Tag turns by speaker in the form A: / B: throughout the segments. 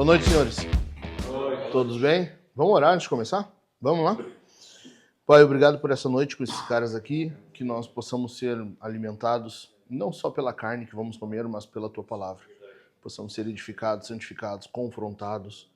A: noite, senhores. Boa noite. Todos bem? Vamos orar antes de começar? Vamos lá? Pai, obrigado por essa noite com esses caras aqui, que nós possamos ser alimentados, não só pela carne que vamos comer, mas pela Tua Palavra. Possamos ser edificados, santificados, confrontados.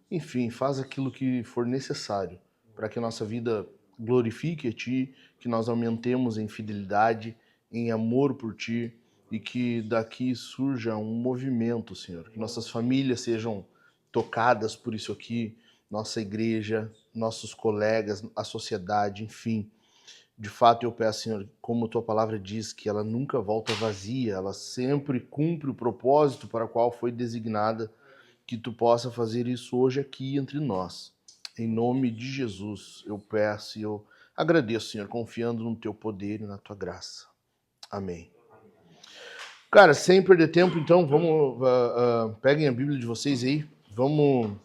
A: Enfim, faz aquilo que for necessário para que a nossa vida glorifique a Ti, que nós aumentemos em fidelidade, em amor por Ti, e que daqui surja um movimento, Senhor. Que nossas famílias sejam tocadas por isso aqui, nossa igreja, nossos colegas, a sociedade, enfim. De fato, eu peço, Senhor, como Tua Palavra diz, que ela nunca volta vazia, ela sempre cumpre o propósito para o qual foi designada, que Tu possa fazer isso hoje aqui entre nós. Em nome de Jesus, eu peço e eu agradeço, Senhor, confiando no Teu poder e na Tua graça. Amém. Cara, sem perder tempo, então, vamos, peguem a Bíblia de vocês aí, vamos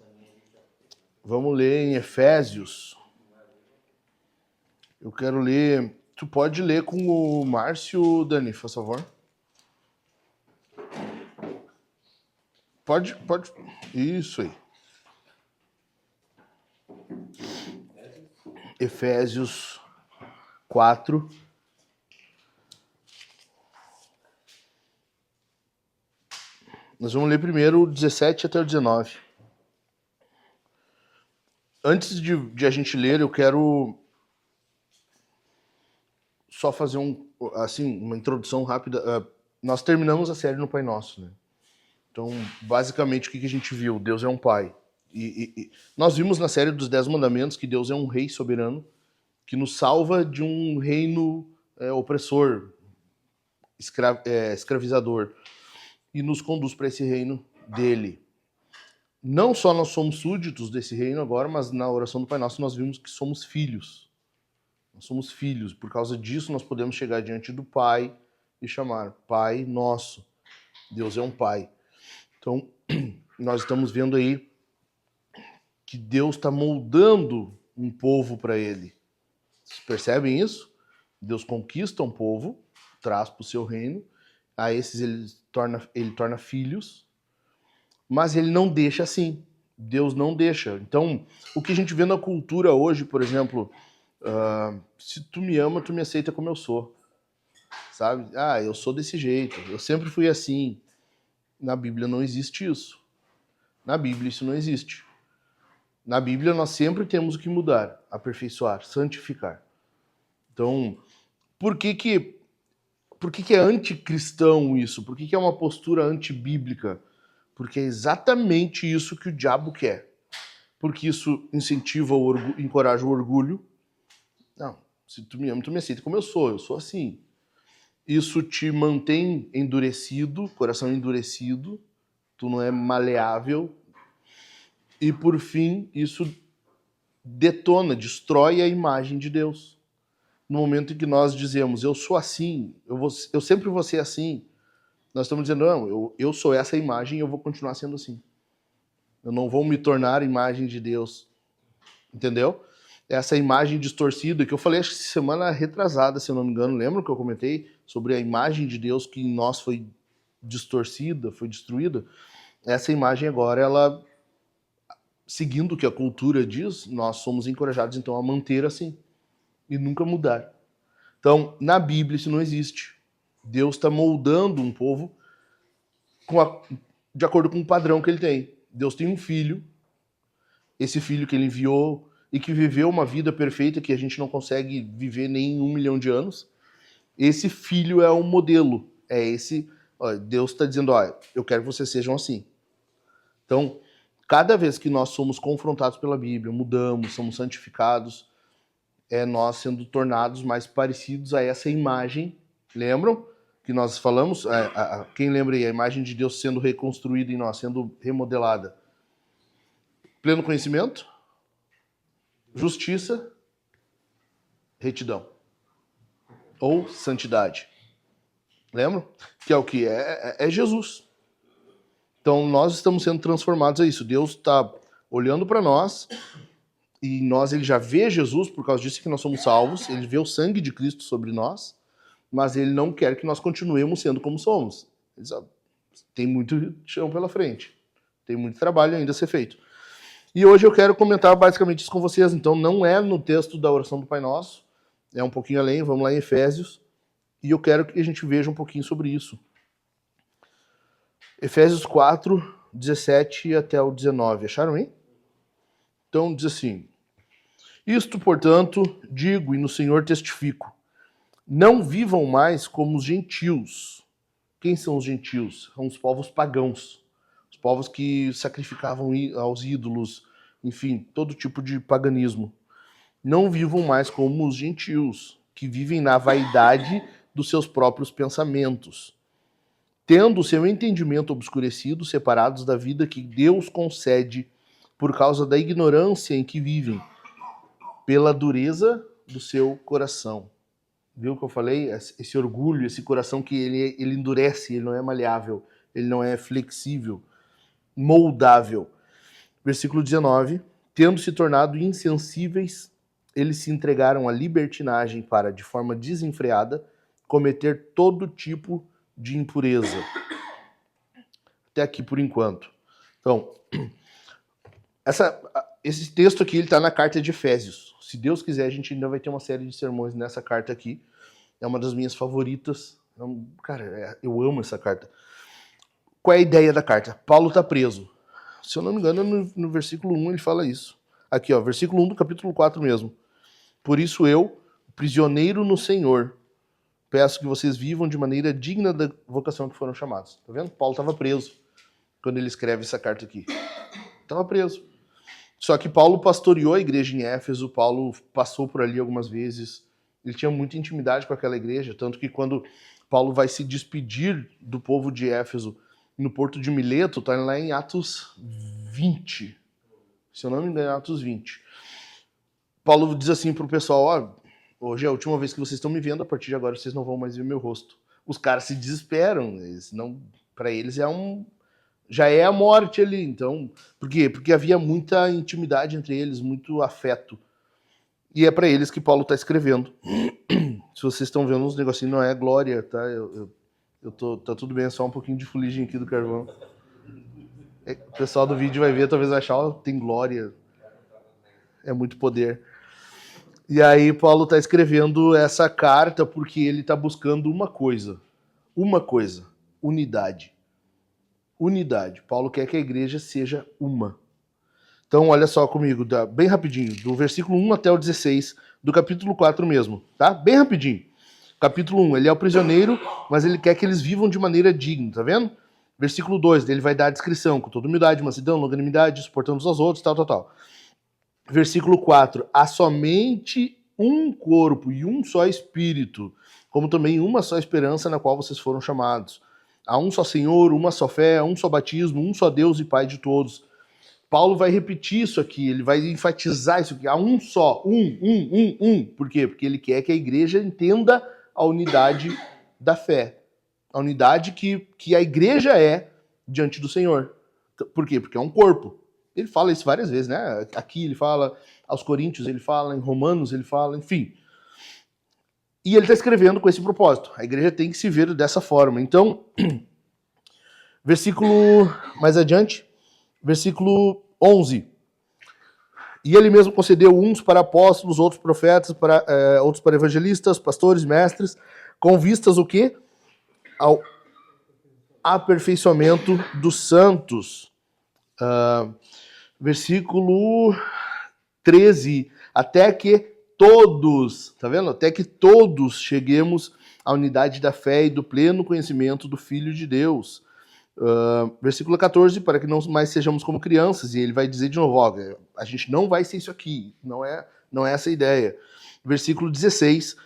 A: ler em Efésios. Eu quero ler, tu pode ler com o Márcio, Dani, por favor. Pode, isso aí. Efésios 4. Nós vamos ler primeiro o 17 até o 19. Antes de a gente ler, eu quero só fazer uma introdução rápida. Nós terminamos a série no Pai Nosso, né? Então, basicamente, o que a gente viu? Deus é um Pai. E nós vimos na série dos 10 Mandamentos que Deus é um Rei soberano que nos salva de um reino opressor, escravizador, e nos conduz para esse reino dele. Não só nós somos súditos desse reino agora, mas na oração do Pai Nosso nós vimos que somos filhos. Nós somos filhos. Por causa disso nós podemos chegar diante do Pai e chamar Pai Nosso. Deus é um Pai. Então, nós estamos vendo aí que Deus está moldando um povo para Ele. Vocês percebem isso? Deus conquista um povo, traz para o seu reino, a esses ele torna filhos, mas ele não deixa assim. Deus não deixa. Então, o que a gente vê na cultura hoje, por exemplo, se tu me ama, tu me aceita como eu sou. Sabe? Eu sou desse jeito, eu sempre fui assim. Na Bíblia não existe isso. Na Bíblia isso não existe. Na Bíblia nós sempre temos que mudar, aperfeiçoar, santificar. Então, por que é anticristão isso? Por que é uma postura antibíblica? Porque é exatamente isso que o diabo quer. Porque isso incentiva encoraja o orgulho. Não, se tu me ama, tu me aceita como eu sou assim. Isso te mantém endurecido, coração endurecido, tu não é maleável. E por fim, isso detona, destrói a imagem de Deus. No momento em que nós dizemos, eu sou assim, eu sempre vou ser assim, nós estamos dizendo, não, eu sou essa imagem e eu vou continuar sendo assim. Eu não vou me tornar imagem de Deus. Entendeu? Essa imagem distorcida, que eu falei acho que semana retrasada, se eu não me engano, lembra que eu comentei sobre a imagem de Deus que em nós foi distorcida, foi destruída? Essa imagem agora, ela, seguindo o que a cultura diz, nós somos encorajados então a manter assim e nunca mudar. Então, na Bíblia isso não existe. Deus está moldando um povo de acordo com o padrão que ele tem. Deus tem um filho, esse filho que ele enviou e que viveu uma vida perfeita que a gente não consegue viver nem 1 milhão de anos. Esse filho é um modelo. Deus está dizendo, eu quero que vocês sejam assim. Então, cada vez que nós somos confrontados pela Bíblia, mudamos, somos santificados, nós sendo tornados mais parecidos a essa imagem. Lembram que nós falamos? Quem lembra aí? A imagem de Deus sendo reconstruída em nós, sendo remodelada. Pleno conhecimento, justiça, retidão. Ou santidade. Lembram? Que é o que? É Jesus. Então nós estamos sendo transformados a isso. Deus está olhando para nós e nós, ele já vê Jesus, por causa disso que nós somos salvos, ele vê o sangue de Cristo sobre nós, mas ele não quer que nós continuemos sendo como somos. Ele sabe, tem muito chão pela frente. Tem muito trabalho ainda a ser feito. E hoje eu quero comentar basicamente isso com vocês. Então não é no texto da oração do Pai Nosso, é um pouquinho além, vamos lá em Efésios, e eu quero que a gente veja um pouquinho sobre isso. Efésios 4, 17 até o 19, acharam aí? Então diz assim: isto, portanto, digo e no Senhor testifico, não vivam mais como os gentios. Quem são os gentios? São os povos pagãos, os povos que sacrificavam aos ídolos, enfim, todo tipo de paganismo. Não vivam mais como os gentios, que vivem na vaidade dos seus próprios pensamentos, tendo o seu entendimento obscurecido, separados da vida que Deus concede por causa da ignorância em que vivem, pela dureza do seu coração. Viu o que eu falei? Esse orgulho, esse coração que ele endurece, ele não é maleável, ele não é flexível, moldável. Versículo 19. Tendo se tornado insensíveis, eles se entregaram à libertinagem para, de forma desenfreada, cometer todo tipo de impureza. Até aqui por enquanto. Então, esse texto aqui está na carta de Efésios. Se Deus quiser, a gente ainda vai ter uma série de sermões nessa carta aqui. É uma das minhas favoritas. Cara, eu amo essa carta. Qual é a ideia da carta? Paulo está preso. Se eu não me engano, no versículo 1 ele fala isso. Aqui, ó, versículo 1 do capítulo 4 mesmo. Por isso eu, prisioneiro no Senhor, peço que vocês vivam de maneira digna da vocação que foram chamados. Tá vendo? Paulo estava preso quando ele escreve essa carta aqui. Estava preso. Só que Paulo pastoreou a igreja em Éfeso, Paulo passou por ali algumas vezes, ele tinha muita intimidade com aquela igreja, tanto que quando Paulo vai se despedir do povo de Éfeso no porto de Mileto, está lá em Atos 20, se eu não me engano, Atos 20. Paulo diz assim para o pessoal, ó, hoje é a última vez que vocês estão me vendo, a partir de agora vocês não vão mais ver meu rosto. Os caras se desesperam, para eles já é a morte ali, então... Por quê? Porque havia muita intimidade entre eles, muito afeto. E é para eles que Paulo está escrevendo. Se vocês estão vendo uns negocinhos, não é glória, tá? Tá tudo bem, é só um pouquinho de fuligem aqui do carvão. O pessoal do vídeo vai ver, talvez achar, ó, tem glória. É muito poder. E aí Paulo está escrevendo essa carta porque ele está buscando uma coisa, unidade. Unidade. Paulo quer que a igreja seja uma. Então, olha só comigo, bem rapidinho, do versículo 1 até o 16, do capítulo 4 mesmo, tá? Bem rapidinho. Capítulo 1, ele é o prisioneiro, mas ele quer que eles vivam de maneira digna, tá vendo? Versículo 2, ele vai dar a descrição, com toda humildade, mansidão, longanimidade, suportando uns aos outros, tal. Versículo 4, há somente um corpo e um só espírito, como também uma só esperança na qual vocês foram chamados. Há um só Senhor, uma só fé, um só batismo, um só Deus e Pai de todos. Paulo vai repetir isso aqui, ele vai enfatizar isso aqui. Há um só, um. Por quê? Porque ele quer que a igreja entenda a unidade da fé. A unidade que a igreja é diante do Senhor. Por quê? Porque é um corpo. Ele fala isso várias vezes, né? Aqui ele fala, aos Coríntios ele fala, em Romanos ele fala, enfim. E ele está escrevendo com esse propósito. A igreja tem que se ver dessa forma. Então, versículo mais adiante, versículo 11. E ele mesmo concedeu uns para apóstolos, outros profetas, outros para evangelistas, pastores, mestres, com vistas o quê? Ao aperfeiçoamento dos santos. Versículo 13. Até que todos, tá vendo? Até que todos cheguemos à unidade da fé e do pleno conhecimento do Filho de Deus. Versículo 14, para que não mais sejamos como crianças, e ele vai dizer de novo, ó, a gente não vai ser isso aqui, não é essa a ideia. Versículo 16,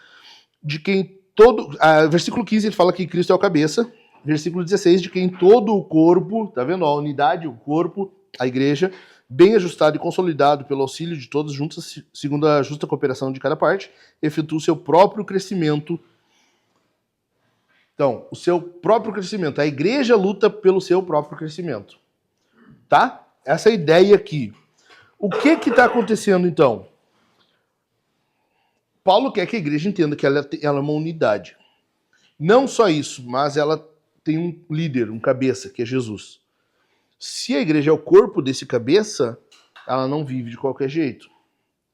A: versículo 15 ele fala que Cristo é o cabeça, versículo 16, de quem todo o corpo, tá vendo, a unidade, o corpo, a igreja, bem ajustado e consolidado pelo auxílio de todos juntos, segundo a justa cooperação de cada parte, efetua o seu próprio crescimento. Então, o seu próprio crescimento. A igreja luta pelo seu próprio crescimento. Tá? Essa é a ideia aqui. O que está acontecendo, então? Paulo quer que a igreja entenda que ela é uma unidade. Não só isso, mas ela tem um líder, um cabeça, que é Jesus. Se a igreja é o corpo desse cabeça, ela não vive de qualquer jeito.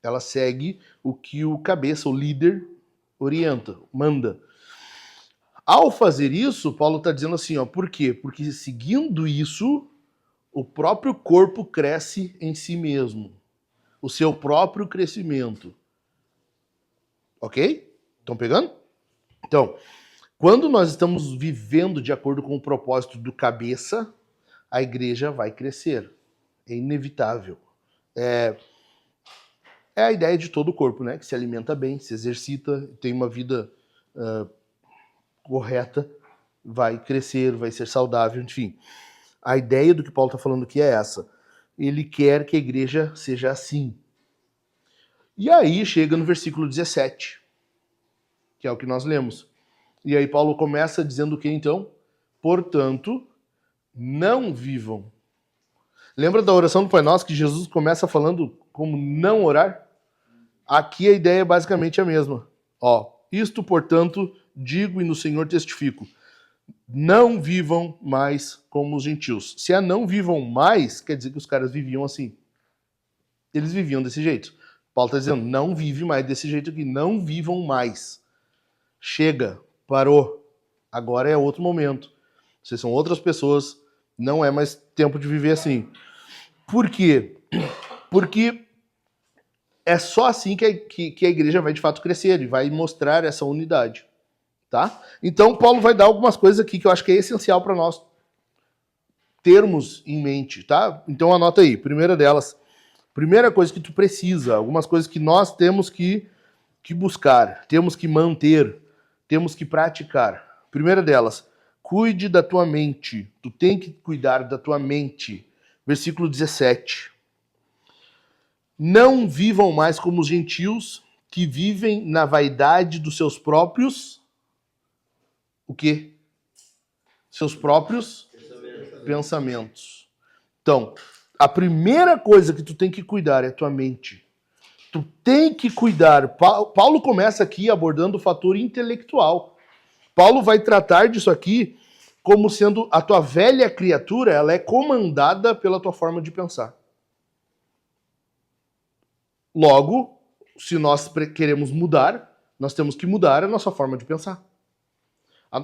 A: Ela segue o que o cabeça, o líder, orienta, manda. Ao fazer isso, Paulo está dizendo assim, ó, por quê? Porque seguindo isso, o próprio corpo cresce em si mesmo. O seu próprio crescimento. Ok? Estão pegando? Então, quando nós estamos vivendo de acordo com o propósito do cabeça, a igreja vai crescer. É inevitável. É a ideia de todo o corpo, né? Que se alimenta bem, se exercita, tem uma vida correta, vai crescer, vai ser saudável, enfim. A ideia do que Paulo está falando aqui é essa. Ele quer que a igreja seja assim. E aí chega no versículo 17, que é o que nós lemos. E aí Paulo começa dizendo o que então? Portanto, não vivam. Lembra da oração do Pai Nosso que Jesus começa falando como não orar? Aqui a ideia é basicamente a mesma. Ó, isto, portanto, digo e no Senhor testifico. Não vivam mais como os gentios. Se não vivam mais, quer dizer que os caras viviam assim. Eles viviam desse jeito. Paulo está dizendo, não vive mais desse jeito aqui. Não vivam mais. Chega, parou. Agora é outro momento. Vocês são outras pessoas. Não é mais tempo de viver assim. Por quê? Porque é só assim que a igreja vai de fato crescer e vai mostrar essa unidade. Tá? Então, Paulo vai dar algumas coisas aqui que eu acho que é essencial para nós termos em mente. Tá? Então, anota aí. Primeira delas, primeira coisa que tu precisa, algumas coisas que nós temos que buscar, temos que manter, temos que praticar. Primeira delas, cuide da tua mente. Tu tem que cuidar da tua mente. Versículo 17. Não vivam mais como os gentios que vivem na vaidade dos seus próprios... O quê? Seus próprios pensamentos. Então, a primeira coisa que tu tem que cuidar é a tua mente. Tu tem que cuidar. Paulo começa aqui abordando o fator intelectual. Paulo vai tratar disso aqui como sendo a tua velha criatura, ela é comandada pela tua forma de pensar. Logo, se nós queremos mudar, nós temos que mudar a nossa forma de pensar.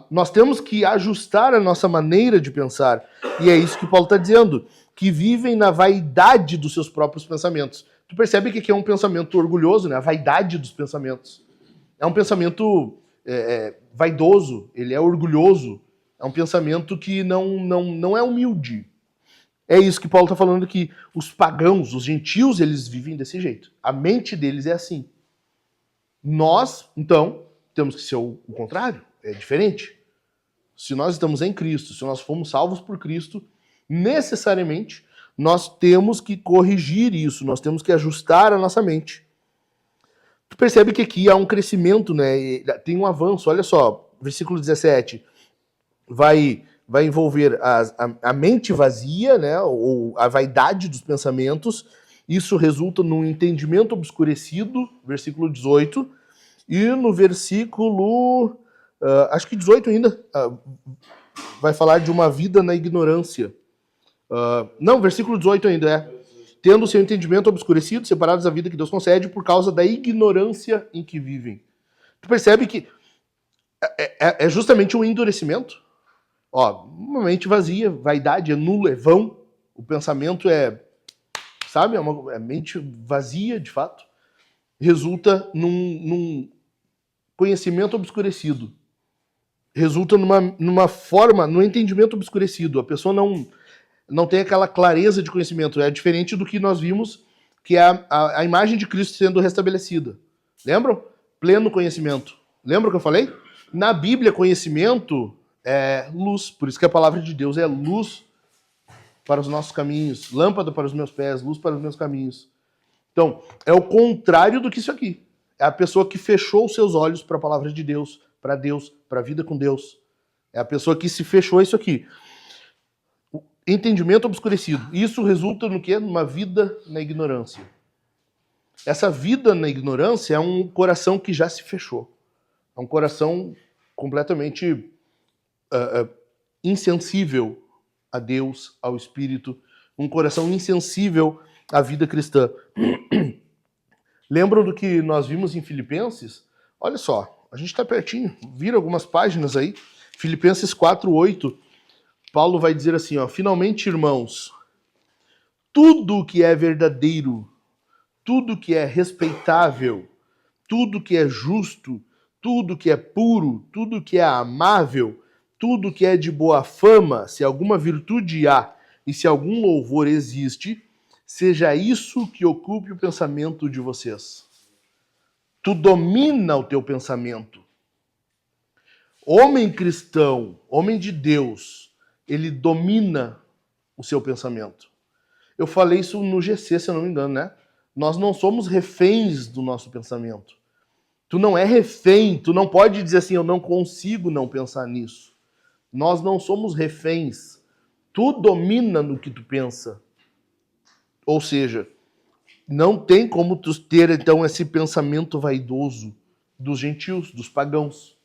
A: Nós temos que ajustar a nossa maneira de pensar. E é isso que Paulo está dizendo. Que vivem na vaidade dos seus próprios pensamentos. Tu percebe que aqui é um pensamento orgulhoso, né? A vaidade dos pensamentos. É um pensamento vaidoso, ele é orgulhoso. É um pensamento que não é humilde. É isso que Paulo está falando aqui. Os pagãos, os gentios, eles vivem desse jeito. A mente deles é assim. Nós, então, temos que ser o contrário. É diferente. Se nós estamos em Cristo, se nós fomos salvos por Cristo, necessariamente nós temos que corrigir isso, nós temos que ajustar a nossa mente. Tu percebe que aqui há um crescimento, né? Tem um avanço. Olha só, versículo 17 vai envolver a mente vazia, né? Ou a vaidade dos pensamentos. Isso resulta num entendimento obscurecido, versículo 18. E no versículo... acho que 18 ainda, vai falar de uma vida na ignorância. Não, versículo 18 ainda é. Tendo o seu entendimento obscurecido, separados da vida que Deus concede por causa da ignorância em que vivem. Tu percebe que é justamente um endurecimento? Ó, uma mente vazia, vaidade, é nulo, é vão. O pensamento sabe, é mente vazia, de fato. Resulta num conhecimento obscurecido. Resulta numa forma, num entendimento obscurecido. A pessoa não tem aquela clareza de conhecimento. É diferente do que nós vimos, que é a imagem de Cristo sendo restabelecida. Lembram? Pleno conhecimento. Lembra o que eu falei? Na Bíblia, conhecimento é luz. Por isso que a palavra de Deus é luz para os nossos caminhos, lâmpada para os meus pés, luz para os meus caminhos. Então, é o contrário do que isso aqui. É a pessoa que fechou os seus olhos para a palavra de Deus, para a vida com Deus. É a pessoa que se fechou a isso aqui. Entendimento obscurecido. Isso resulta no quê? Numa vida na ignorância. Essa vida na ignorância é um coração que já se fechou. É um coração completamente insensível a Deus, ao Espírito, um coração insensível à vida cristã. Lembram do que nós vimos em Filipenses? Olha só, a gente está pertinho, vira algumas páginas aí. Filipenses 4:8, Paulo vai dizer assim, ó, finalmente, irmãos, tudo que é verdadeiro, tudo que é respeitável, tudo que é justo, tudo que é puro, tudo que é amável, tudo que é de boa fama, se alguma virtude há e se algum louvor existe, seja isso que ocupe o pensamento de vocês. Tu domina o teu pensamento. Homem cristão, homem de Deus, ele domina o seu pensamento. Eu falei isso no GC, se eu não me engano, né? Nós não somos reféns do nosso pensamento. Tu não é refém, tu não pode dizer assim, eu não consigo não pensar nisso. Nós não somos reféns. Tu domina no que tu pensa. Ou seja, não tem como tu ter, então, esse pensamento vaidoso dos gentios, dos pagãos.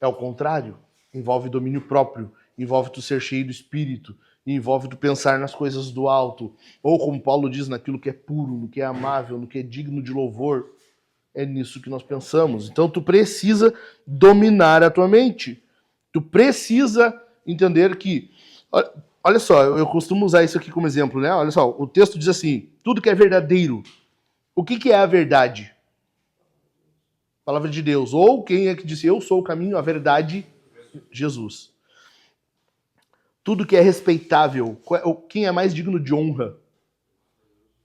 A: É o contrário. Envolve domínio próprio, envolve tu ser cheio do Espírito, envolve tu pensar nas coisas do alto. Ou, como Paulo diz, naquilo que é puro, no que é amável, no que é digno de louvor. É nisso que nós pensamos. Então, tu precisa dominar a tua mente. Tu precisa entender que... Olha só, eu costumo usar isso aqui como exemplo, né? Olha só, o texto diz assim, tudo que é verdadeiro. O que é a verdade? Palavra de Deus. Ou quem é que disse, eu sou o caminho, a verdade, Jesus. Tudo que é respeitável. Quem é mais digno de honra?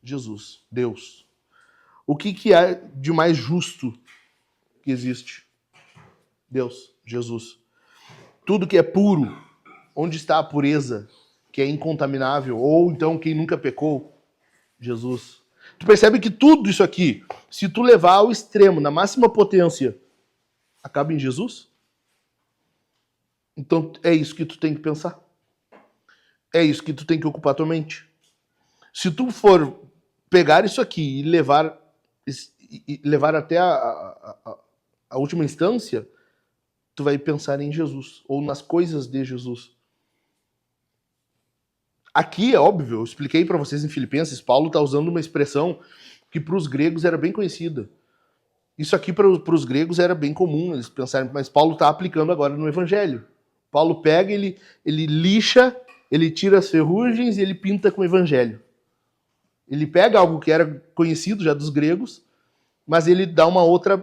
A: Jesus, Deus. O que é de mais justo que existe? Deus, Jesus. Tudo que é puro, onde está a pureza, que é incontaminável, ou então quem nunca pecou? Jesus. Tu percebe que tudo isso aqui, se tu levar ao extremo, na máxima potência, acaba em Jesus? Então é isso que tu tem que pensar. É isso que tu tem que ocupar tua mente. Se tu for pegar isso aqui e levar até a última instância, tu vai pensar em Jesus, ou nas coisas de Jesus. Aqui, é óbvio, eu expliquei para vocês em Filipenses, Paulo está usando uma expressão que para os gregos era bem conhecida. Isso aqui para os gregos era bem comum, eles pensarem, mas Paulo está aplicando agora no Evangelho. Paulo pega, ele lixa, ele tira as ferrugens e ele pinta com o Evangelho. Ele pega algo que era conhecido já dos gregos, mas ele dá uma outra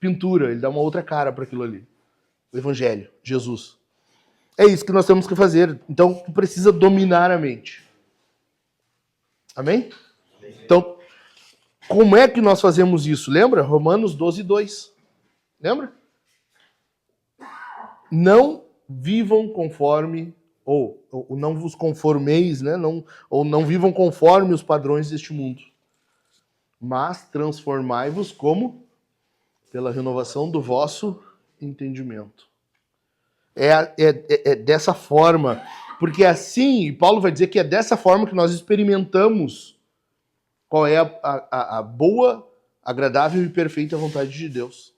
A: pintura, ele dá uma outra cara para aquilo ali. O Evangelho, Jesus. É isso que nós temos que fazer. Então, tu precisa dominar a mente. Amém? Então, como é que nós fazemos isso? Lembra? Romanos 12:2. Lembra? Não vivam conforme, ou não vos conformeis, né? Ou não vivam conforme os padrões deste mundo. Mas transformai-vos como? Pela renovação do vosso entendimento. É dessa forma, porque assim, e Paulo vai dizer que é dessa forma que nós experimentamos qual é a boa, agradável e perfeita vontade de Deus.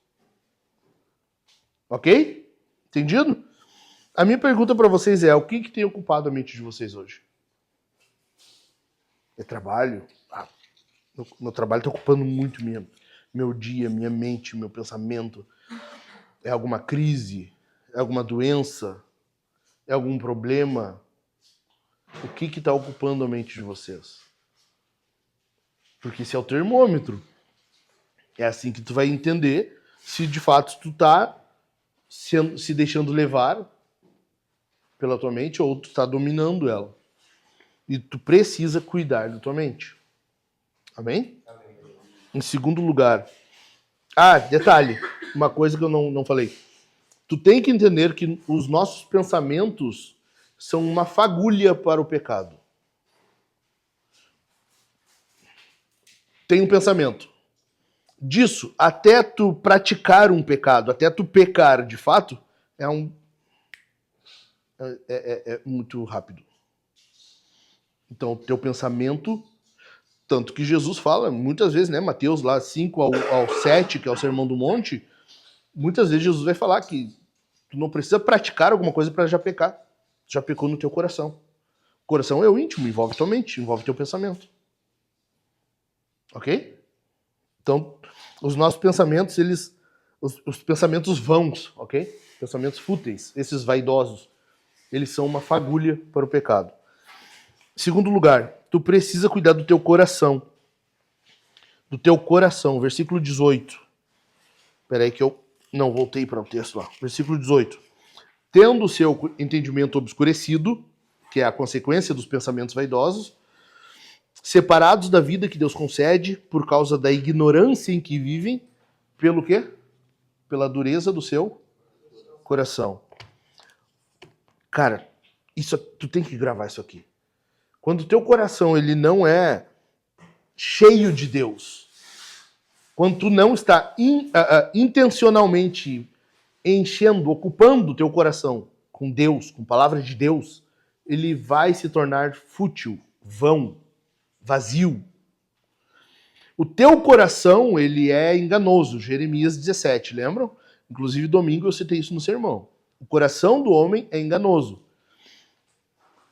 A: Ok? Entendido? A minha pergunta para vocês é, o que tem ocupado a mente de vocês hoje? É trabalho? Meu trabalho está ocupando muito meu dia, minha mente, meu pensamento. É alguma crise? É alguma doença? É algum problema? O que está ocupando a mente de vocês? Porque esse é o termômetro. É assim que tu vai entender se de fato tu está se deixando levar pela tua mente ou tu está dominando ela. E tu precisa cuidar da tua mente. Amém? Amém. Em segundo lugar. Detalhe. Uma coisa que eu não falei. Tu tem que entender que os nossos pensamentos são uma fagulha para o pecado. Tem um pensamento. Disso, até tu praticar um pecado, até tu pecar de fato, é muito rápido. Então, o teu pensamento, tanto que Jesus fala, muitas vezes, né, Mateus lá 5 ao 7, que é o Sermão do Monte, muitas vezes Jesus vai falar que tu não precisa praticar alguma coisa para já pecar. já pecou no teu coração. O coração é o íntimo, envolve tua mente, envolve teu pensamento. Ok? Então, os nossos pensamentos, os pensamentos vãos, ok? Pensamentos fúteis, esses vaidosos, eles são uma fagulha para o pecado. Segundo lugar, tu precisa cuidar do teu coração. Do teu coração, versículo 18. Espera aí que eu não voltei para o texto lá. Versículo 18. Tendo o seu entendimento obscurecido, que é a consequência dos pensamentos vaidosos, separados da vida que Deus concede por causa da ignorância em que vivem, pelo quê? Pela dureza do seu coração. Cara, tu tem que gravar isso aqui. Quando o teu coração ele não é cheio de Deus, quando tu não está intencionalmente enchendo, ocupando o teu coração com Deus, com palavras de Deus, ele vai se tornar fútil, vão, vazio. O teu coração, ele é enganoso. Jeremias 17, lembram? Inclusive, domingo eu citei isso no sermão. O coração do homem é enganoso.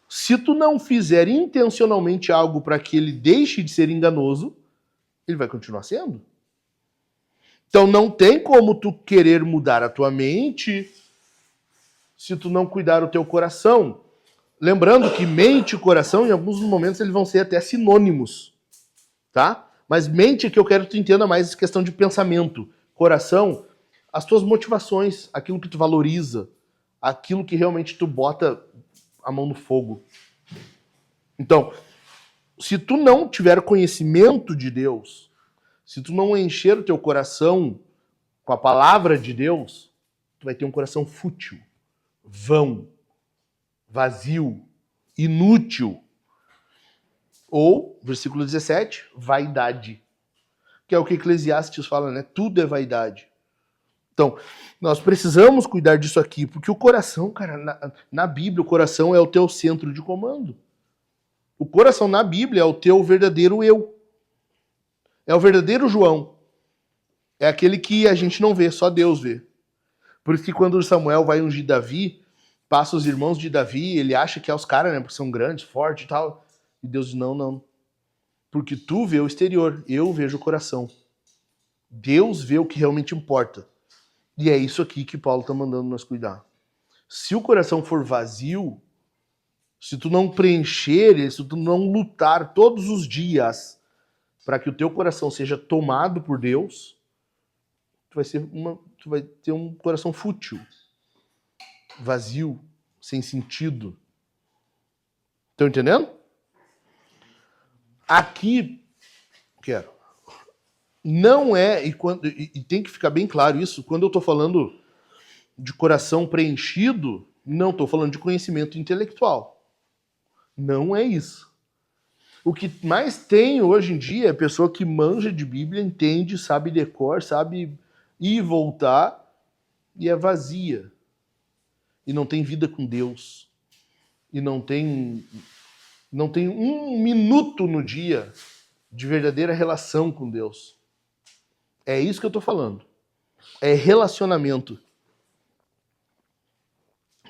A: Se tu não fizer intencionalmente algo para que ele deixe de ser enganoso, ele vai continuar sendo. Então não tem como tu querer mudar a tua mente se tu não cuidar do teu coração. Lembrando que mente e coração, em alguns momentos, eles vão ser até sinônimos. Tá? Mas mente é que eu quero que tu entenda mais questão de pensamento. Coração, as tuas motivações, aquilo que tu valoriza, aquilo que realmente tu bota a mão no fogo. Então, se tu não tiver conhecimento de Deus, se tu não encher o teu coração com a palavra de Deus, tu vai ter um coração fútil, vão, vazio, inútil. Ou, versículo 17, vaidade. Que é o que Eclesiastes fala, né? Tudo é vaidade. Então, nós precisamos cuidar disso aqui, porque o coração, cara, na Bíblia, o coração é o teu centro de comando. O coração na Bíblia é o teu verdadeiro eu. É o verdadeiro João. É aquele que a gente não vê, só Deus vê. Por isso que quando Samuel vai ungir Davi, passa os irmãos de Davi, ele acha que é os caras, né? Porque são grandes, fortes e tal. E Deus diz, não. Porque tu vê o exterior, eu vejo o coração. Deus vê o que realmente importa. E é isso aqui que Paulo está mandando nós cuidar. Se o coração for vazio, se tu não preencher, se tu não lutar todos os dias para que o teu coração seja tomado por Deus, tu vai ter um coração fútil, vazio, sem sentido. Estão entendendo? Aqui, não é, e tem que ficar bem claro isso, quando eu estou falando de coração preenchido, não estou falando de conhecimento intelectual. Não é isso. O que mais tem hoje em dia é pessoa que manja de Bíblia, entende, sabe decor, sabe ir e voltar, e é vazia. E não tem vida com Deus. E não tem um minuto no dia de verdadeira relação com Deus. É isso que eu estou falando. É relacionamento.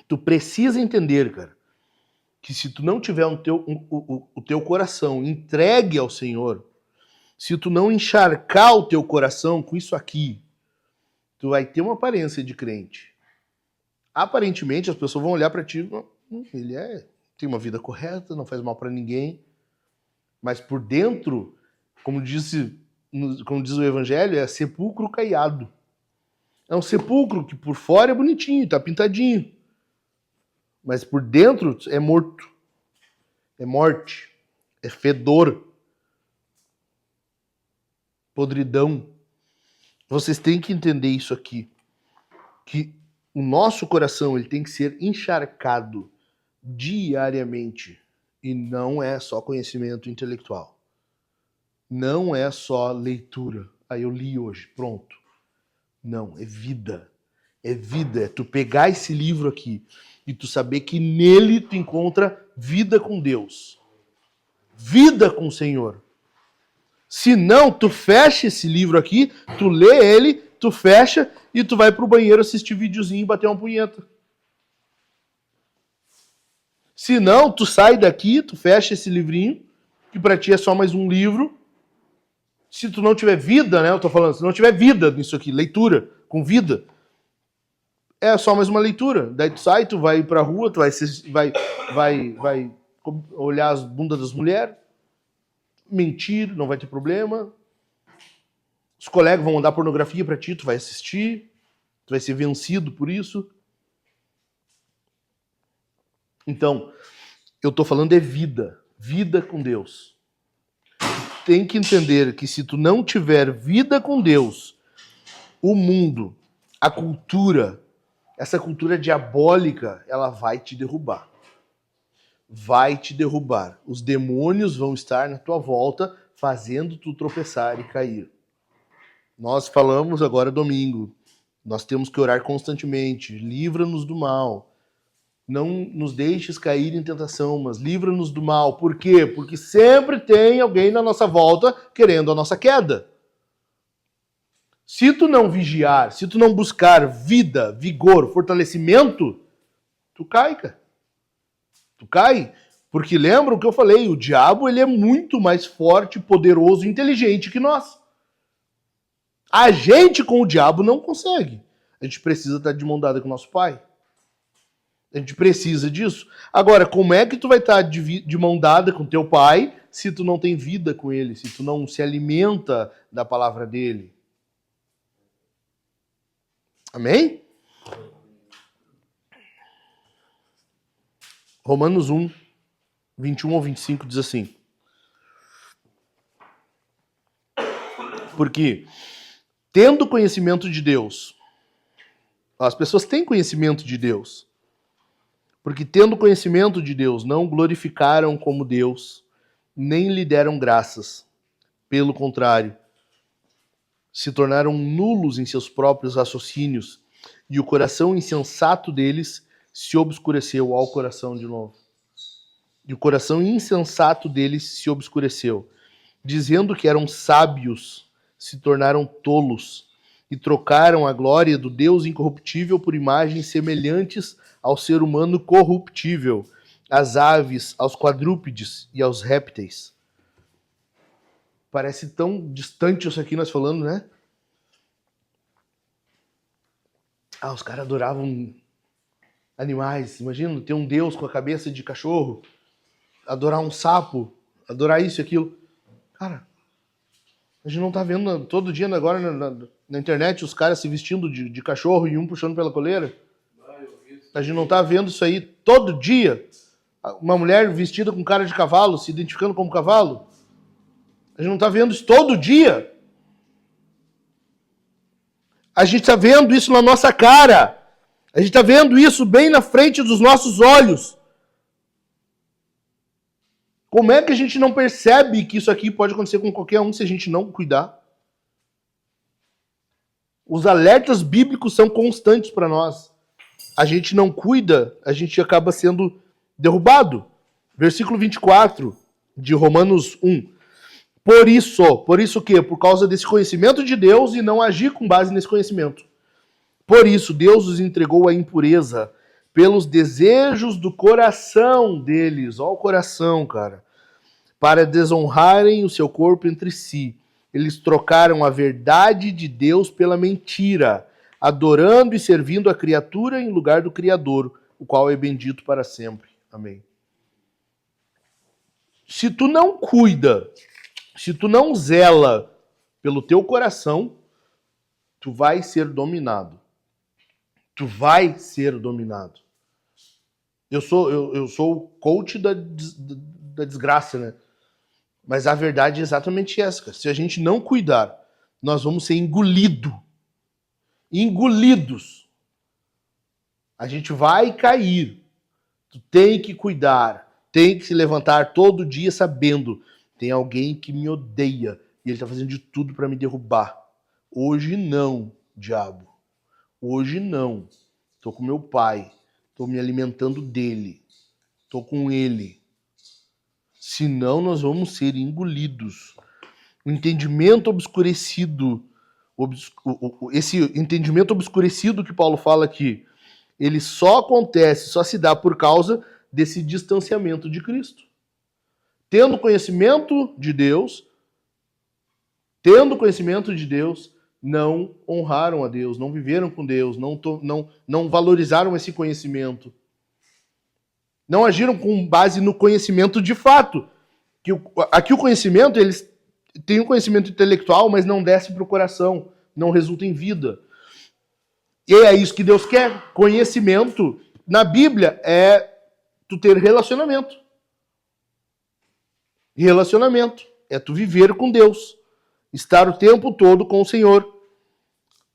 A: Tu precisa entender, cara, que se tu não tiver o teu coração entregue ao Senhor, se tu não encharcar o teu coração com isso aqui, tu vai ter uma aparência de crente. Aparentemente, as pessoas vão olhar para ti, ele tem uma vida correta, não faz mal para ninguém, mas por dentro, como diz o Evangelho, é sepulcro caiado. É um sepulcro que por fora é bonitinho, tá pintadinho, mas por dentro é morto, é morte, é fedor, podridão. Vocês têm que entender isso aqui, que o nosso coração ele tem que ser encharcado diariamente, e não é só conhecimento intelectual, não é só leitura. Aí eu li hoje, pronto. Não, é vida. É vida, é tu pegar esse livro aqui e tu saber que nele tu encontra vida com Deus, vida com o Senhor. Se não, tu fecha esse livro aqui, tu lê ele, tu fecha e tu vai pro banheiro assistir videozinho e bater uma punheta. Se não, tu sai daqui, tu fecha esse livrinho, que para ti é só mais um livro. Se tu não tiver vida, né? Eu tô falando, se não tiver vida nisso aqui, leitura com vida, é só mais uma leitura. Daí tu sai, tu vai pra rua, tu vai olhar as bundas das mulheres, mentir, não vai ter problema. Os colegas vão mandar pornografia pra ti, tu vai assistir, tu vai ser vencido por isso. Então, eu tô falando de vida, vida com Deus. Tem que entender que se tu não tiver vida com Deus, o mundo, a cultura, essa cultura diabólica, ela vai te derrubar. Vai te derrubar. Os demônios vão estar na tua volta, fazendo tu tropeçar e cair. Nós falamos agora domingo, nós temos que orar constantemente, livra-nos do mal. Não nos deixes cair em tentação, mas livra-nos do mal. Por quê? Porque sempre tem alguém na nossa volta querendo a nossa queda. Se tu não vigiar, se tu não buscar vida, vigor, fortalecimento, tu cai, cara. Tu cai. Porque lembra o que eu falei, o diabo ele é muito mais forte, poderoso e inteligente que nós. A gente com o diabo não consegue. A gente precisa estar de mão dada com o nosso pai. A gente precisa disso. Agora, como é que tu vai estar de mão dada com teu pai se tu não tem vida com ele, se tu não se alimenta da palavra dele? Amém? Romanos 1, 21 ao 25 diz assim. Porque, tendo conhecimento de Deus, as pessoas têm conhecimento de Deus, porque tendo conhecimento de Deus, não glorificaram como Deus, nem lhe deram graças. Pelo contrário, se tornaram nulos em seus próprios raciocínios, e o coração insensato deles se obscureceu. Ao coração de novo. E o coração insensato deles se obscureceu. Dizendo que eram sábios, se tornaram tolos, e trocaram a glória do Deus incorruptível por imagens semelhantes ao ser humano corruptível, às aves, aos quadrúpedes e aos répteis. Parece tão distante isso aqui nós falando, né? Os caras adoravam animais. Imagina ter um Deus com a cabeça de cachorro, adorar um sapo, adorar isso e aquilo. Cara, a gente não tá vendo todo dia agora na internet os caras se vestindo de cachorro e um puxando pela coleira? A gente não tá vendo isso aí todo dia? Uma mulher vestida com cara de cavalo, se identificando como cavalo? A gente não tá vendo isso todo dia? A gente tá vendo isso na nossa cara. A gente tá vendo isso bem na frente dos nossos olhos. Como é que a gente não percebe que isso aqui pode acontecer com qualquer um se a gente não cuidar? Os alertas bíblicos são constantes para nós. A gente não cuida, a gente acaba sendo derrubado. Versículo 24 de Romanos 1. Por isso o quê? Por causa desse conhecimento de Deus e não agir com base nesse conhecimento. Por isso, Deus os entregou à impureza pelos desejos do coração deles. Olha o coração, cara. Para desonrarem o seu corpo entre si. Eles trocaram a verdade de Deus pela mentira, adorando e servindo a criatura em lugar do Criador, o qual é bendito para sempre. Amém. Se tu não cuida, se tu não zela pelo teu coração, tu vai ser dominado. Tu vai ser dominado. Eu sou o coach da desgraça, né? Mas a verdade é exatamente essa, cara. Se a gente não cuidar, nós vamos ser engolidos. A gente vai cair. Tu tem que cuidar. Tem que se levantar todo dia sabendo. Tem alguém que me odeia. E ele está fazendo de tudo para me derrubar. Hoje não, diabo. Hoje não. Estou com meu pai. Estou me alimentando dele. Estou com ele. Senão nós vamos ser engolidos. O entendimento obscurecido, esse entendimento obscurecido que Paulo fala aqui, ele só acontece, só se dá por causa desse distanciamento de Cristo. Tendo conhecimento de Deus, não honraram a Deus, não viveram com Deus, não valorizaram esse conhecimento. Não agiram com base no conhecimento de fato. Aqui o conhecimento, eles têm um conhecimento intelectual, mas não desce para o coração, não resulta em vida. E é isso que Deus quer. Conhecimento, na Bíblia, é tu ter relacionamento. Relacionamento é tu viver com Deus. Estar o tempo todo com o Senhor.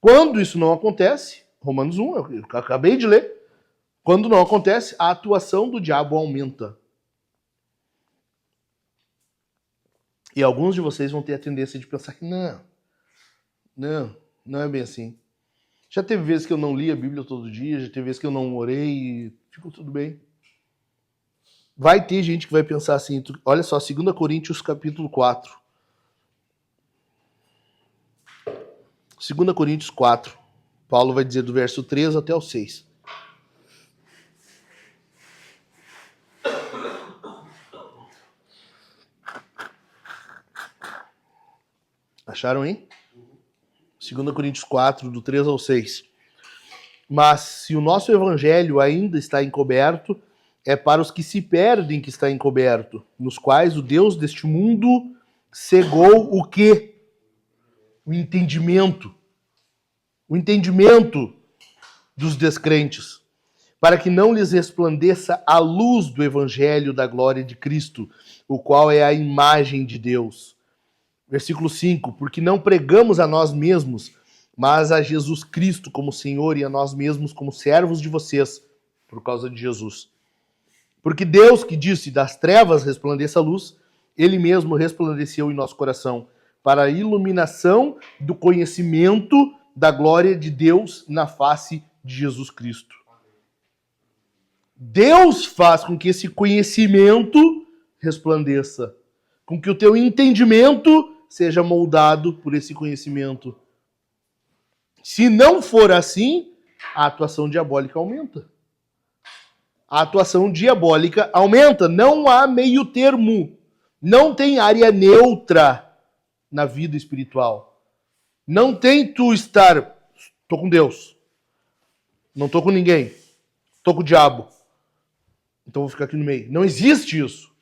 A: Quando isso não acontece, Romanos 1, eu acabei de ler, quando não acontece, a atuação do diabo aumenta. E alguns de vocês vão ter a tendência de pensar que não é bem assim. Já teve vezes que eu não li a Bíblia todo dia, já teve vezes que eu não orei e ficou tudo bem. Vai ter gente que vai pensar assim, olha só, 2 Coríntios capítulo 4. 2 Coríntios 4. Paulo vai dizer do verso 3 até o 6. Acharam, hein? 2 Coríntios 4, do 3 ao 6. Mas se o nosso evangelho ainda está encoberto, é para os que se perdem que está encoberto, nos quais o Deus deste mundo cegou o quê? O entendimento. O entendimento dos descrentes, para que não lhes resplandeça a luz do evangelho da glória de Cristo, o qual é a imagem de Deus. Versículo 5, porque não pregamos a nós mesmos, mas a Jesus Cristo como Senhor e a nós mesmos como servos de vocês, por causa de Jesus. Porque Deus que disse, das trevas resplandeça a luz, Ele mesmo resplandeceu em nosso coração, para a iluminação do conhecimento da glória de Deus na face de Jesus Cristo. Deus faz com que esse conhecimento resplandeça, com que o teu entendimento seja moldado por esse conhecimento. Se não for assim, a atuação diabólica aumenta. A atuação diabólica aumenta. Não há meio termo. Não tem área neutra na vida espiritual. Não tem tu estar, tô com Deus, não tô com ninguém, tô com o diabo, então vou ficar aqui no meio. Não existe isso.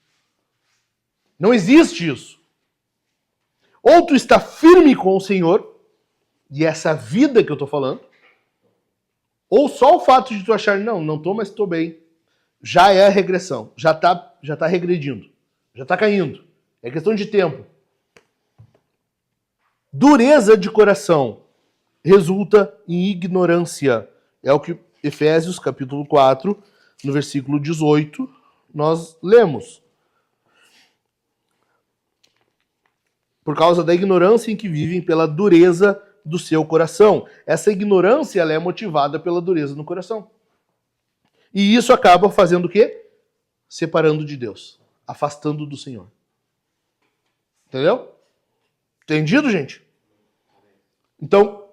A: Não existe isso. Ou tu está firme com o Senhor, e essa vida que eu tô falando, ou só o fato de tu achar, não tô, mas tô bem, já é a regressão, já tá regredindo, já tá caindo. É questão de tempo. Dureza de coração resulta em ignorância. É o que Efésios, capítulo 4, no versículo 18, nós lemos. Por causa da ignorância em que vivem pela dureza do seu coração. Essa ignorância ela é motivada pela dureza no coração. E isso acaba fazendo o quê? Separando de Deus. Afastando do Senhor. Entendeu? Entendido, gente? Então,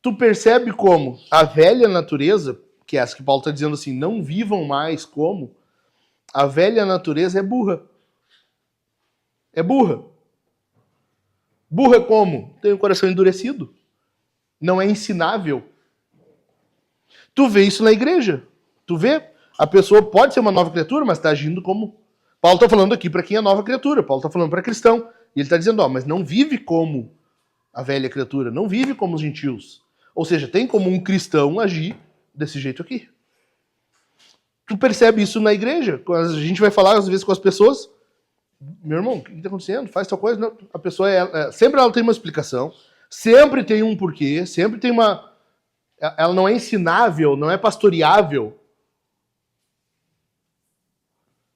A: tu percebe como a velha natureza, que é essa que Paulo está dizendo assim, não vivam mais como, a velha natureza é burra. É burra. Burra como? Tem o coração endurecido. Não é ensinável. Tu vê isso na igreja. Tu vê, a pessoa pode ser uma nova criatura, mas está agindo como... Paulo está falando aqui para quem é nova criatura. Paulo está falando para cristão. E ele está dizendo, mas não vive como a velha criatura, não vive como os gentios. Ou seja, tem como um cristão agir desse jeito aqui. Tu percebe isso na igreja? Quando a gente vai falar às vezes com as pessoas, meu irmão, o que está acontecendo? Faz tal coisa. Não. A pessoa, sempre ela tem uma explicação, sempre tem um porquê, sempre tem uma... Ela não é ensinável, não é pastoreável.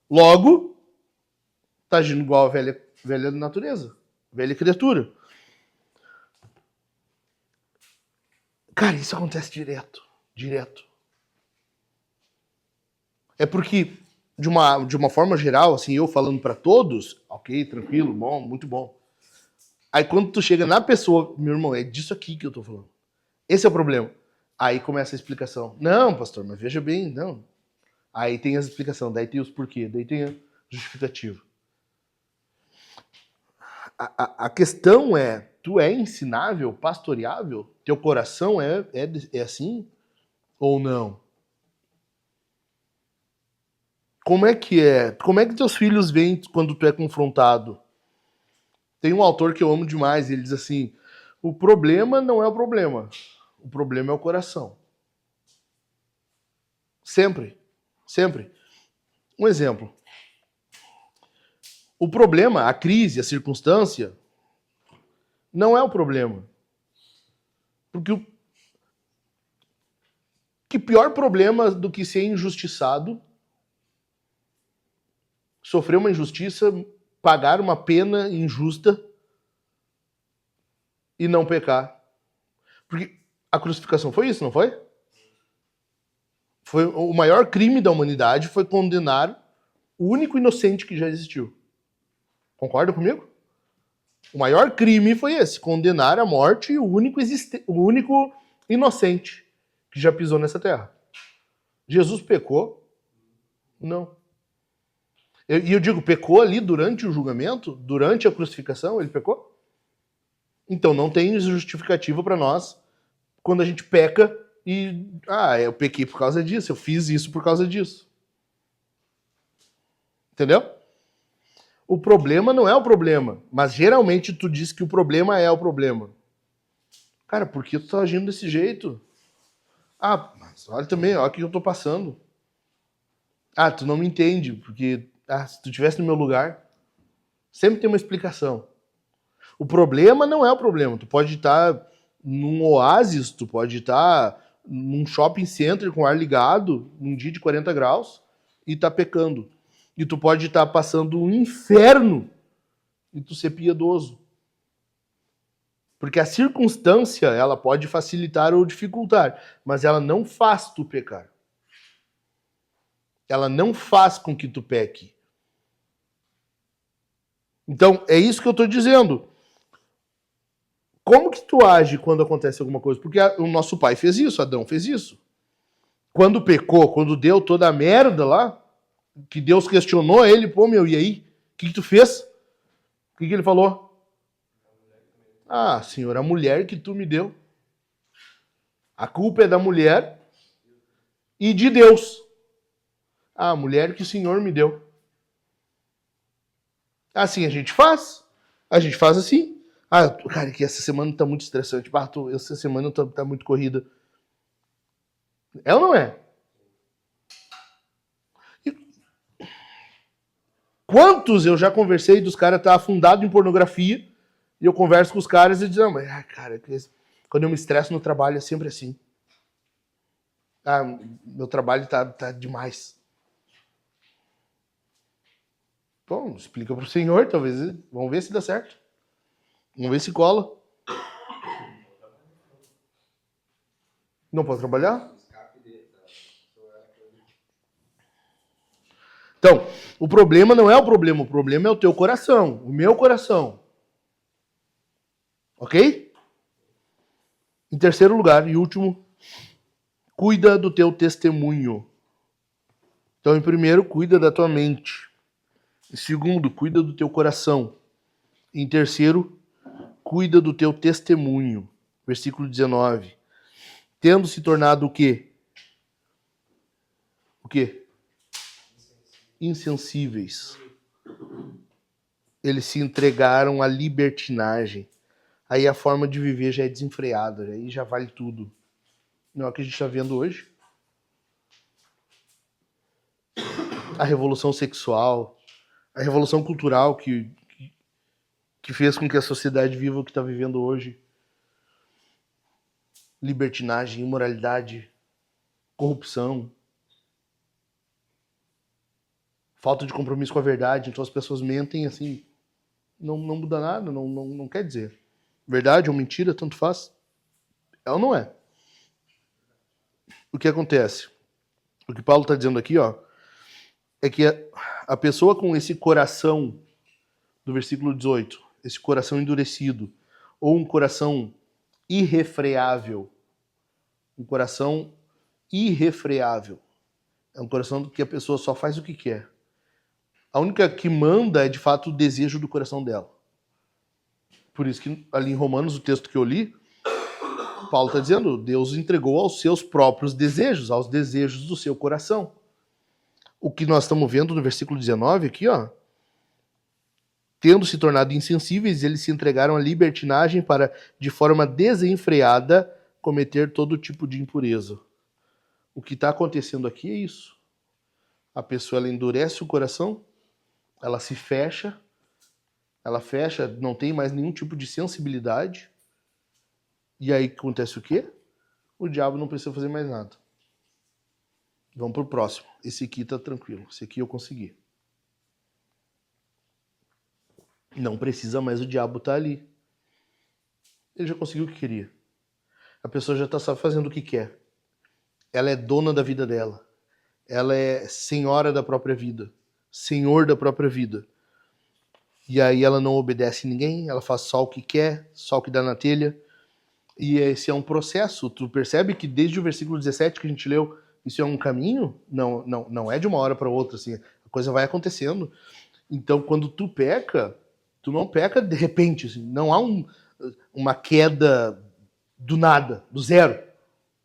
A: Logo, está agindo igual a velha natureza, velha criatura. Cara, isso acontece direto. É porque, de uma forma geral, assim, eu falando para todos, ok, tranquilo, bom, muito bom. Aí quando tu chega na pessoa, meu irmão, é disso aqui que eu tô falando. Esse é o problema. Aí começa a explicação. Não, pastor, mas veja bem, não. Aí tem as explicações, daí tem os porquê, daí tem a justificativa. A questão é, tu é ensinável, pastoreável? Teu coração é assim ou não? Como é que é? Como é que teus filhos veem quando tu é confrontado? Tem um autor que eu amo demais, ele diz assim, o problema não é o problema é o coração. Sempre, sempre. Um exemplo. O problema, a crise, a circunstância, não é o problema. Porque que pior problema do que ser injustiçado, sofrer uma injustiça, pagar uma pena injusta e não pecar. Porque a crucificação foi isso, não foi? Foi o maior crime da humanidade, foi condenar o único inocente que já existiu. Concorda comigo? O maior crime foi esse, condenar à morte o único inocente que já pisou nessa terra. Jesus pecou? Não. E eu digo, pecou ali durante o julgamento? Durante a crucificação, ele pecou? Então não tem justificativa para nós quando a gente peca e... eu pequei por causa disso, eu fiz isso por causa disso. Entendeu? O problema não é o problema, mas geralmente tu diz que o problema é o problema. Cara, por que tu tá agindo desse jeito? Mas olha também, olha o que eu tô passando. Tu não me entende, porque se tu estivesse no meu lugar, sempre tem uma explicação. O problema não é o problema. Tu pode estar num oásis, tu pode estar num shopping center com ar ligado, num dia de 40 graus, e tá pecando. E tu pode estar passando um inferno e tu ser piedoso. Porque a circunstância, ela pode facilitar ou dificultar, mas ela não faz tu pecar. Ela não faz com que tu peque. Então, é isso que eu estou dizendo. Como que tu age quando acontece alguma coisa? Porque o nosso pai fez isso, Adão fez isso. Quando pecou, quando deu toda a merda lá, que Deus questionou ele, e aí? O que tu fez? O que ele falou? Senhor, a mulher que tu me deu. A culpa é da mulher e de Deus. A mulher que o Senhor me deu. Assim a gente faz. A gente faz assim. Cara, que essa semana tá muito estressante. Essa semana tá muito corrida. É ou não é? Quantos eu já conversei dos caras tá afundado em pornografia e eu converso com os caras e dizem, cara, quando eu me estresso no trabalho é sempre assim. Meu trabalho tá demais. Bom, explica pro senhor, talvez. Vamos ver se dá certo. Vamos ver se cola. Não pode trabalhar? Então, o problema não é o problema é o teu coração, o meu coração. Ok? Em terceiro lugar e último, cuida do teu testemunho. Então, em primeiro, cuida da tua mente. Em segundo, cuida do teu coração. Em terceiro, cuida do teu testemunho. Versículo 19. Tendo se tornado o quê? O quê? Insensíveis. Eles se entregaram à libertinagem. Aí a forma de viver já é desenfreada, aí já vale tudo. Não é o que a gente está vendo hoje? A revolução sexual, a revolução cultural que fez com que a sociedade viva o que está vivendo hoje. Libertinagem, imoralidade, corrupção, falta de compromisso com a verdade. Então as pessoas mentem assim, não muda nada, não quer dizer. Verdade ou mentira, tanto faz. É ou não é? O que acontece? O que Paulo está dizendo aqui, é que a pessoa com esse coração, do versículo 18, esse coração endurecido, ou um coração irrefreável, É um coração que a pessoa só faz o que quer. A única que manda é, de fato, o desejo do coração dela. Por isso que ali em Romanos, o texto que eu li, Paulo está dizendo, Deus entregou aos seus próprios desejos, aos desejos do seu coração. O que nós estamos vendo no versículo 19 aqui, ó. Tendo se tornado insensíveis, eles se entregaram à libertinagem para, de forma desenfreada, cometer todo tipo de impureza. O que está acontecendo aqui é isso. A pessoa ela endurece o coração, ela se fecha, não tem mais nenhum tipo de sensibilidade. E aí acontece o quê? O diabo não precisa fazer mais nada. Vamos pro próximo. Esse aqui tá tranquilo. Esse aqui eu consegui. Não precisa mais o diabo estar ali. Ele já conseguiu o que queria. A pessoa já está só fazendo o que quer. Ela é dona da vida dela. Ela é senhora da própria vida. Senhor da própria vida. E aí ela não obedece ninguém. Ela faz só o que quer, só o que dá na telha. E esse é um processo. Tu percebe que desde o versículo 17 que a gente leu, isso é um caminho? Não é de uma hora para outra. Assim. A coisa vai acontecendo. Então, quando tu peca, tu não peca de repente. Assim. Não há uma queda do nada, do zero.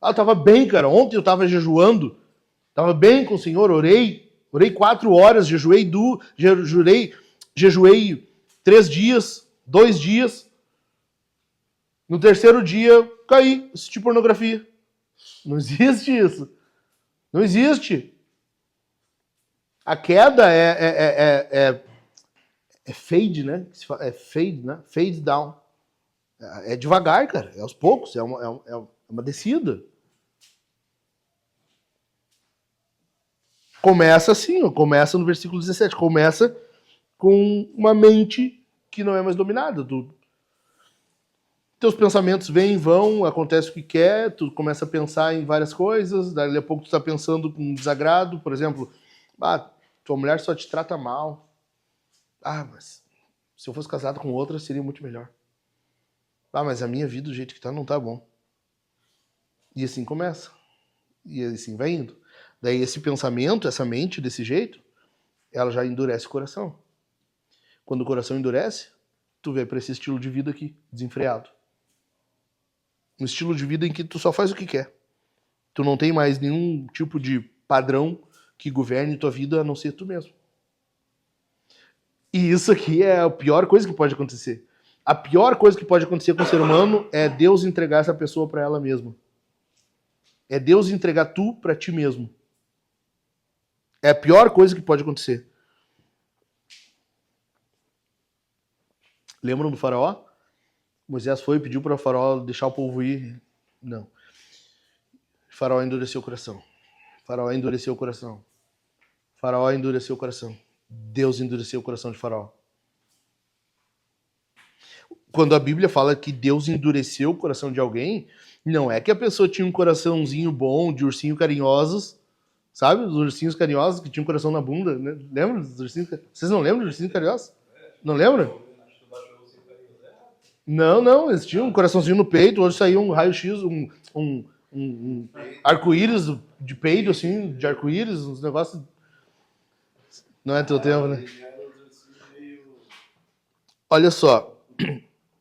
A: Eu tava bem, cara. Ontem eu tava jejuando. Tava bem com o Senhor. Orei 4 horas. Jejuei 3 dias, 2 dias. No terceiro dia, caí, assisti pornografia. Não existe isso. Não existe. A queda é fade, né? É fade, né? Fade down. É devagar, cara. É aos poucos. É uma descida. Começa assim, ó, começa no versículo 17. Começa com uma mente que não é mais dominada. Teus pensamentos vêm e vão, acontece o que quer, tu começa a pensar em várias coisas, daí a pouco tu está pensando com desagrado, por exemplo, tua mulher só te trata mal. Mas se eu fosse casado com outra, seria muito melhor. Mas a minha vida do jeito que tá não tá bom. E assim começa. E assim vai indo. Daí esse pensamento, essa mente desse jeito, ela já endurece o coração. Quando o coração endurece, tu vem para esse estilo de vida aqui, desenfreado. Um estilo de vida em que tu só faz o que quer. Tu não tem mais nenhum tipo de padrão que governe tua vida a não ser tu mesmo. E isso aqui é a pior coisa que pode acontecer. A pior coisa que pode acontecer com o ser humano é Deus entregar essa pessoa para ela mesma. É Deus entregar tu para ti mesmo. É a pior coisa que pode acontecer. Lembram do faraó? Moisés foi e pediu para o faraó deixar o povo ir. Não. O faraó endureceu o coração. O faraó endureceu o coração. O faraó endureceu o coração. Deus endureceu o coração de faraó. Quando a Bíblia fala que Deus endureceu o coração de alguém, não é que a pessoa tinha um coraçãozinho bom, de ursinho carinhosos, sabe? Os ursinhos carinhosos que tinham um coração na bunda, né? Lembra dos ursinhos? Vocês não lembram dos ursinhos carinhosos? Não lembram? Não, eles tinham um coraçãozinho no peito, hoje saiu um raio-x, um arco-íris de peido, assim, de arco-íris, uns negócios. Não é teu tempo, né? Olha só,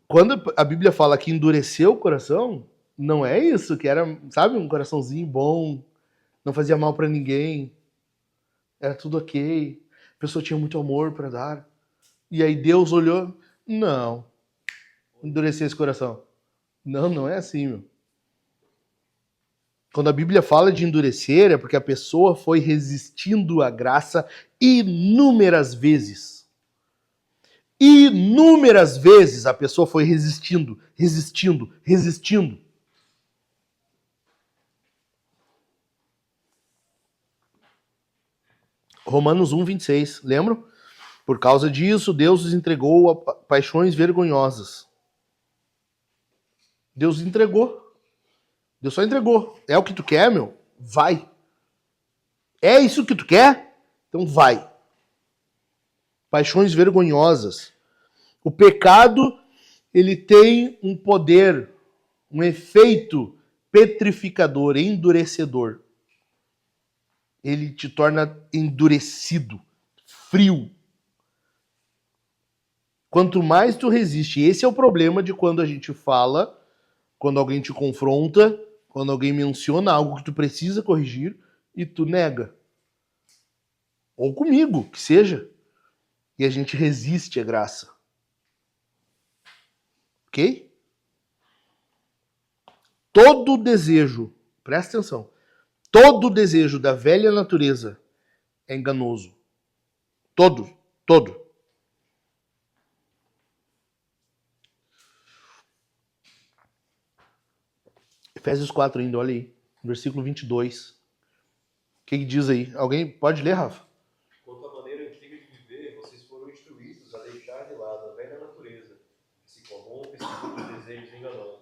A: quando a Bíblia fala que endureceu o coração, não é isso, que era, sabe, um coraçãozinho bom, não fazia mal pra ninguém, era tudo ok, a pessoa tinha muito amor pra dar. E aí Deus olhou, não. Endurecer esse coração. Não é assim, meu. Quando a Bíblia fala de endurecer, é porque a pessoa foi resistindo à graça inúmeras vezes. Inúmeras vezes a pessoa foi resistindo. Romanos 1:26, lembram? Por causa disso, Deus os entregou a paixões vergonhosas. Deus entregou. Deus só entregou. É o que tu quer, meu? Vai. É isso que tu quer? Então vai. Paixões vergonhosas. O pecado, ele tem um poder, um efeito petrificador, endurecedor. ele te torna endurecido, frio. Quanto mais tu resiste, esse é o problema de quando a gente fala, quando alguém te confronta, quando alguém menciona algo que tu precisa corrigir e tu nega. Ou comigo, que seja. E a gente resiste à graça. Ok? Todo desejo, presta atenção, todo desejo da velha natureza é enganoso. Todo. Efésios 4 ainda, olha aí, versículo 22. O que diz aí? Alguém pode ler, Rafa?
B: Quanto à maneira antiga de viver, vocês foram instruídos a deixar de lado a velha natureza, que se corrompe segundo os desejos enganosos.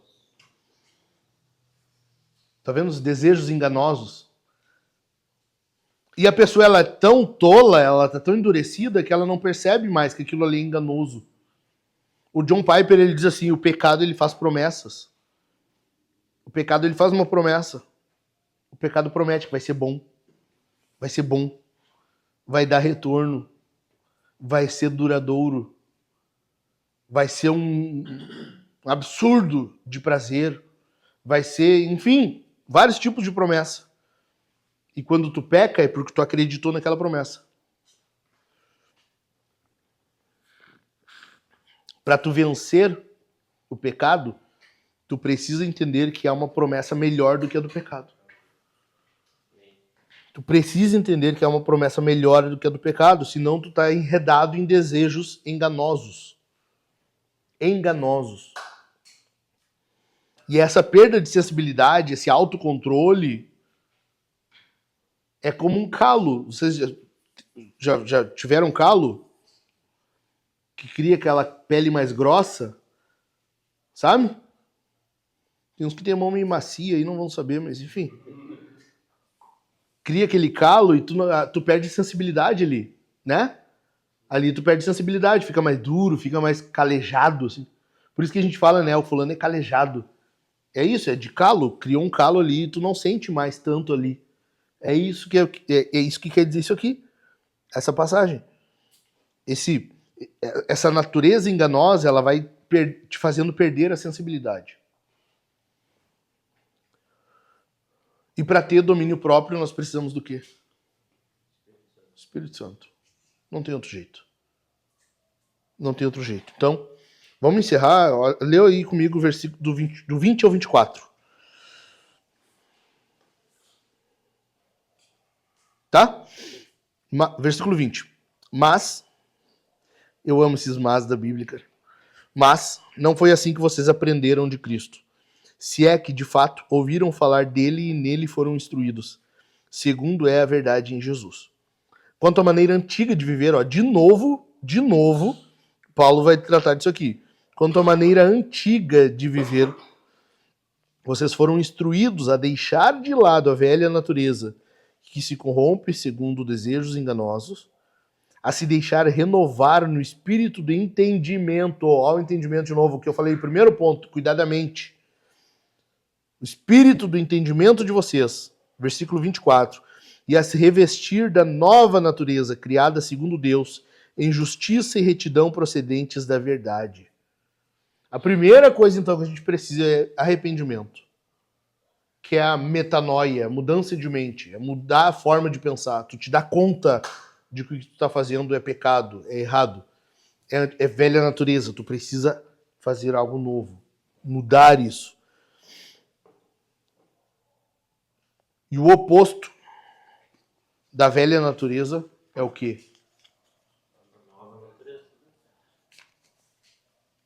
A: Tá vendo os desejos enganosos? E a pessoa, ela é tão tola, ela tá tão endurecida que ela não percebe mais que aquilo ali é enganoso. O John Piper, ele diz assim, o pecado, ele faz promessas. O pecado, ele faz uma promessa. O pecado promete que vai ser bom. Vai ser bom. Vai dar retorno. Vai ser duradouro. Vai ser um absurdo de prazer. Vai ser, enfim, vários tipos de promessa. E quando tu peca é porque tu acreditou naquela promessa. Para tu vencer o pecado, tu precisa entender que há uma promessa melhor do que a do pecado. Tu precisa entender que há uma promessa melhor do que a do pecado, senão tu tá enredado em desejos enganosos. Enganosos. E essa perda de sensibilidade, esse autocontrole, é como um calo. Vocês já tiveram calo? Que cria aquela pele mais grossa? Sabe? Tem uns que tem a mão meio macia e não vão saber, mas enfim. Cria aquele calo e tu perde sensibilidade ali, né? Ali tu perde sensibilidade, fica mais duro, fica mais calejado, assim. Por isso que a gente fala, né? O fulano é calejado. É isso, é de calo. Criou um calo ali e tu não sente mais tanto ali. É isso é isso que quer dizer isso aqui. Essa passagem. Essa natureza enganosa, ela vai te fazendo perder a sensibilidade. E para ter domínio próprio, nós precisamos do quê? Espírito Santo. Não tem outro jeito. Não tem outro jeito. Então, vamos encerrar. Leu aí comigo o versículo do 20 ao 24. Tá? Versículo 20. Mas, eu amo esses mas da Bíblia, cara. Mas, não foi assim que vocês aprenderam de Cristo. Se é que, de fato, ouviram falar dele e nele foram instruídos, segundo é a verdade em Jesus. Quanto à maneira antiga de viver, ó, de novo, Paulo vai tratar disso aqui. Quanto à maneira antiga de viver, vocês foram instruídos a deixar de lado a velha natureza, que se corrompe segundo desejos enganosos, a se deixar renovar no espírito do entendimento. Ó, o entendimento de novo, que eu falei, primeiro ponto, cuidar da mente. O espírito do entendimento de vocês, versículo 24, e a se revestir da nova natureza, criada segundo Deus, em justiça e retidão procedentes da verdade. A primeira coisa, então, que a gente precisa é arrependimento, que é a metanoia, mudança de mente, é mudar a forma de pensar. Tu te dá conta de que o que tu está fazendo é pecado, é errado, é velha natureza. Tu precisa fazer algo novo, mudar isso. E o oposto da velha natureza é o quê?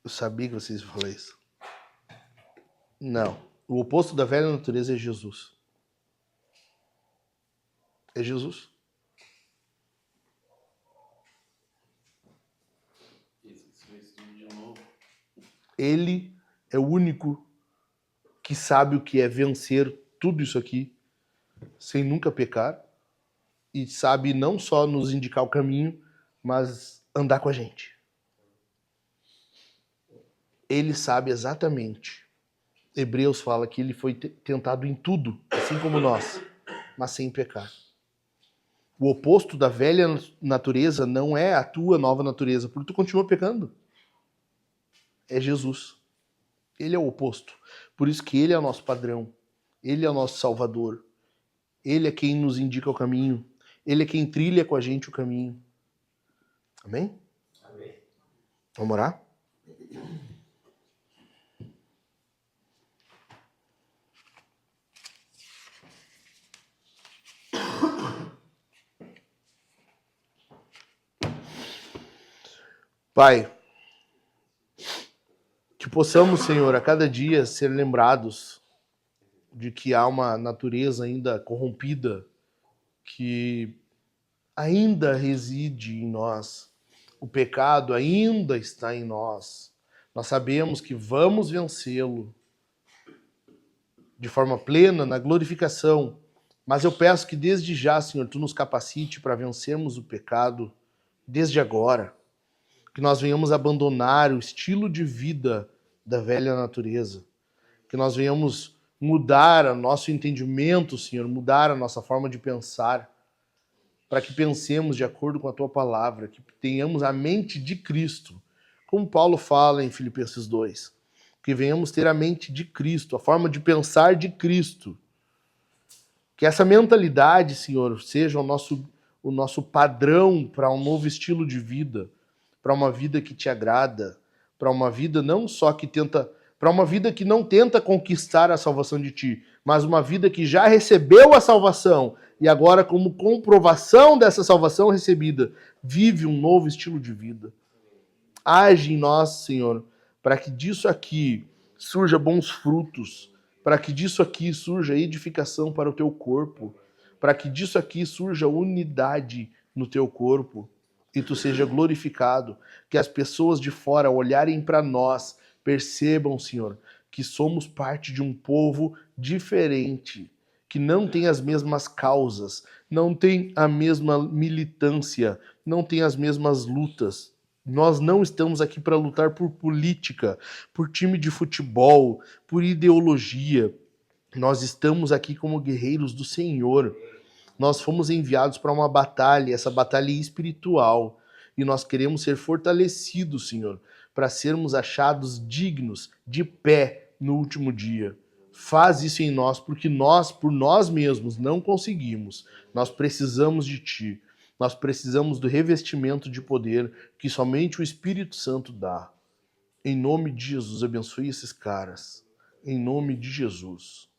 A: Eu sabia que vocês iam falar isso. Não. O oposto da velha natureza é Jesus. É Jesus. Ele é o único que sabe o que é vencer tudo isso aqui sem nunca pecar e sabe não só nos indicar o caminho, mas andar com a gente. Ele sabe exatamente. Hebreus fala que ele foi tentado em tudo, assim como nós, mas sem pecar. O oposto da velha natureza não é a tua nova natureza, porque tu continua pecando. É Jesus. Ele é o oposto. Por isso que ele é o nosso padrão. Ele é o nosso salvador. Ele é quem nos indica o caminho. Ele é quem trilha com a gente o caminho. Amém?
B: Amém.
A: Vamos orar? Pai, que possamos, Senhor, a cada dia ser lembrados de que há uma natureza ainda corrompida que ainda reside em nós. O pecado ainda está em nós. Nós sabemos que vamos vencê-lo de forma plena na glorificação. Mas eu peço que desde já, Senhor, Tu nos capacite para vencermos o pecado desde agora. Que nós venhamos abandonar o estilo de vida da velha natureza. Que nós venhamos mudar o nosso entendimento, Senhor, mudar a nossa forma de pensar, para que pensemos de acordo com a Tua palavra, que tenhamos a mente de Cristo, como Paulo fala em Filipenses 2, que venhamos ter a mente de Cristo, a forma de pensar de Cristo. Que essa mentalidade, Senhor, seja o nosso padrão para um novo estilo de vida, para uma vida que te agrada, para uma vida não só que tenta, para uma vida que não tenta conquistar a salvação de ti, mas uma vida que já recebeu a salvação e agora, como comprovação dessa salvação recebida, vive um novo estilo de vida. Age em nós, Senhor, para que disso aqui surja bons frutos, para que disso aqui surja edificação para o teu corpo, para que disso aqui surja unidade no teu corpo e tu seja glorificado, que as pessoas de fora olharem para nós, percebam, Senhor, que somos parte de um povo diferente, que não tem as mesmas causas, não tem a mesma militância, não tem as mesmas lutas. Nós não estamos aqui para lutar por política, por time de futebol, por ideologia. Nós estamos aqui como guerreiros do Senhor. Nós fomos enviados para uma batalha, essa batalha espiritual. E nós queremos ser fortalecidos, Senhor, para sermos achados dignos, de pé no último dia. Faz isso em nós, porque nós, por nós mesmos, não conseguimos. Nós precisamos de Ti. Nós precisamos do revestimento de poder que somente o Espírito Santo dá. Em nome de Jesus, abençoe esses caras. Em nome de Jesus.